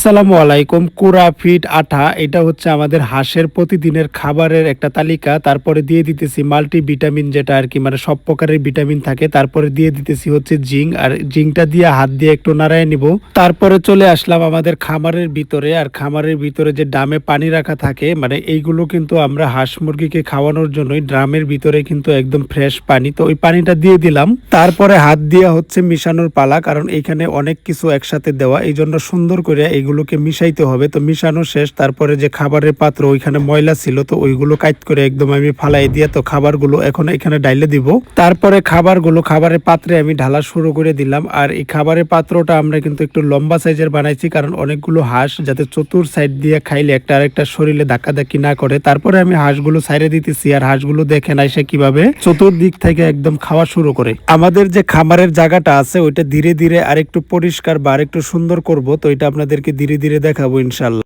আসসালামু আলাইকুম। কুড়া, ফিট, আটা এটা হচ্ছে আমাদের হাঁসের প্রতিদিনের খাবারের একটা তালিকা। তারপরে দিয়ে দিতেছি মাল্টিভিটামিন যেটা আরকি মানে সব প্রকারের ভিটামিন থাকে। তারপরে দিয়ে দিতেছি হচ্ছে জিঙ্ক। আর জিঙ্কটা দিয়ে হাত দিয়ে একটু নাড়ায় নিব। তারপরে চলে আসলাম আমাদের খামারের ভিতরে। আর খামারের ভিতরে যে ড্রামে পানি রাখা থাকে মানে এইগুলো কিন্তু আমরা হাঁস মুরগিকে খাওয়ানোর জন্যই ড্রামের ভিতরে কিন্তু একদম ফ্রেশ পানি। তো ওই পানিটা দিয়ে দিলাম। তারপরে হাত দিয়ে হচ্ছে মিশানোর পালা, কারণ এইখানে অনেক কিছু একসাথে দেওয়া, এই জন্য সুন্দর করে এইগুলোকে মিশাইতে হবে। তো মিশানো শেষ, তারপরে যে খাবারের পাত্র ওইখানে ময়লা ছিল তো ওইগুলো কাইট করে একদম আমি ফালাই দিয়ে তো খাবারগুলো এখন এখানে ডাইলে দিব। তারপরে খাবারগুলো খাবারের পাত্রে আমি ঢালা শুরু করে দিলাম। আর এই খাবারের পাত্রটা আমরা কিন্তু একটু লম্বা সাইজের বানাইছি, কারণ অনেকগুলো হাঁস যাতে চতুর সাইড দিয়ে খাইলে একটা আরেকটা শরীরে ধাক্কাধাক্কি না করে। তারপরে আমি হাঁসগুলো সাইডে দিতেছি, আর হাঁসগুলো দেখেন আইসে কিভাবে চতুর্দিক থেকে একদম খাওয়া শুরু করে। আমাদের যে খামারের জায়গাটা আছে ওইটা ধীরে ধীরে আরেকটু পরিষ্কার বা আরেকটু সুন্দর করব, তো এটা আপনাদেরকে ধীরে ধীরে দেখাবো ইনশাল্লাহ।